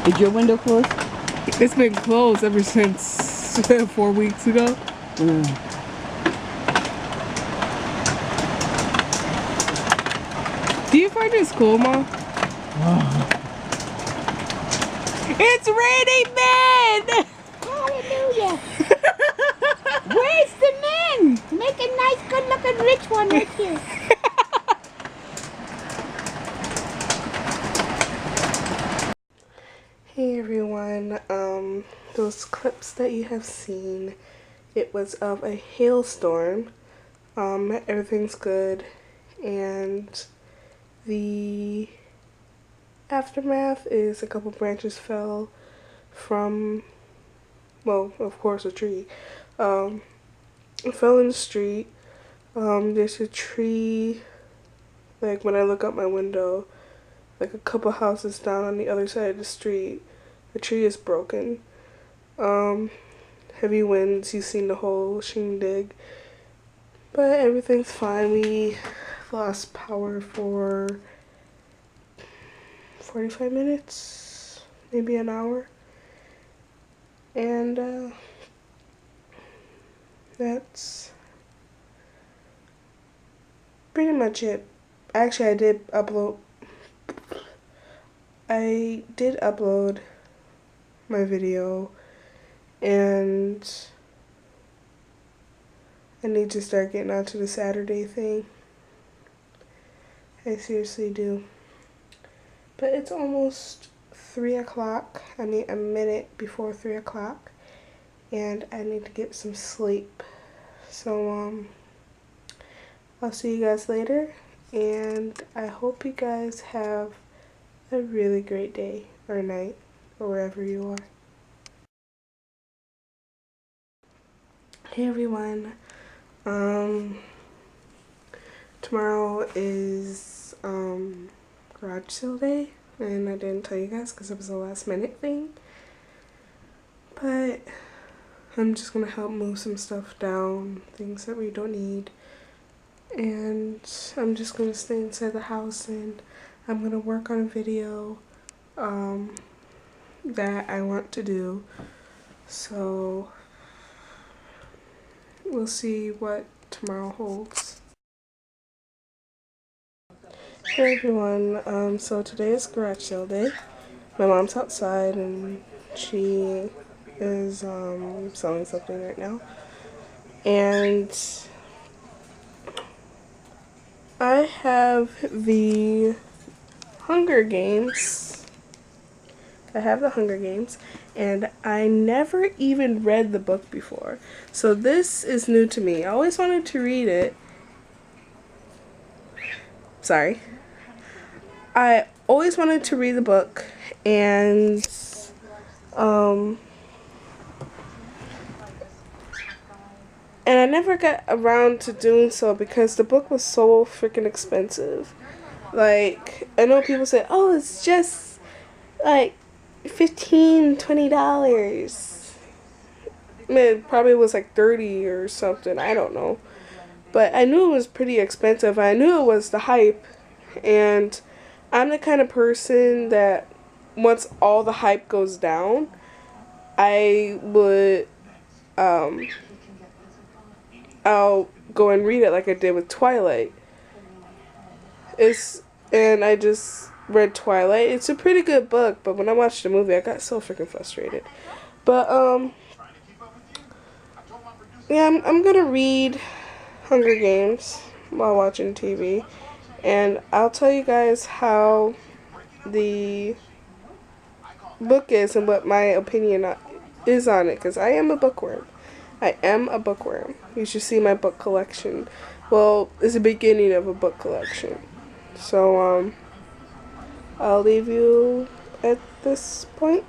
Is your window closed? It's been closed ever since 4 weeks ago. Do you find this cool, Mom? It's raining men! Hallelujah! Where's the men? Make a nice, good-looking, rich one right here. Hey everyone, those clips that you have seen, it was of a hailstorm. Everything's good, and the aftermath is a couple branches fell from, well, of course a tree. It fell in the street. There's a tree, like when I look out my window, like a couple houses down on the other side of the street. The tree is broken. Heavy winds, you've seen the whole shindig. But everything's fine. We lost power for 45 minutes, maybe an hour. And that's pretty much it. Actually, I did upload my video, and I need to start getting onto the Saturday thing. I seriously do. But it's almost 3 o'clock. I mean, a minute before 3 o'clock, and I need to get some sleep. So, I'll see you guys later, and I hope you guys have a really great day or night or wherever you are. Hey everyone, tomorrow is garage sale day, and I didn't tell you guys because it was a last minute thing, but I'm just gonna help move some stuff down, things that we don't need, and I'm just gonna stay inside the house, and I'm gonna work on a video that I want to do. So we'll see what tomorrow holds. Hey everyone, so today is garage sale day. My mom's outside and she is selling something right now. And I have the Hunger Games. And I never even read the book before. So this is new to me. I always wanted to read it. Sorry. I always wanted to read the book, and I never got around to doing so because the book was so freaking expensive. Like, I know people say, oh, it's just like $15–20. It probably was like 30 or something, I don't know. But I knew it was pretty expensive. I knew it was the hype, and I'm the kind of person that once all the hype goes down, I would I'll go and read it like I did with Twilight. And I just read Twilight. It's a pretty good book, but when I watched the movie, I got so freaking frustrated. But yeah, I'm gonna read Hunger Games while watching TV, and I'll tell you guys how the book is and what my opinion is on it, because I am a bookworm. You should see my book collection. Well, it's the beginning of a book collection. So I'll leave you at this point.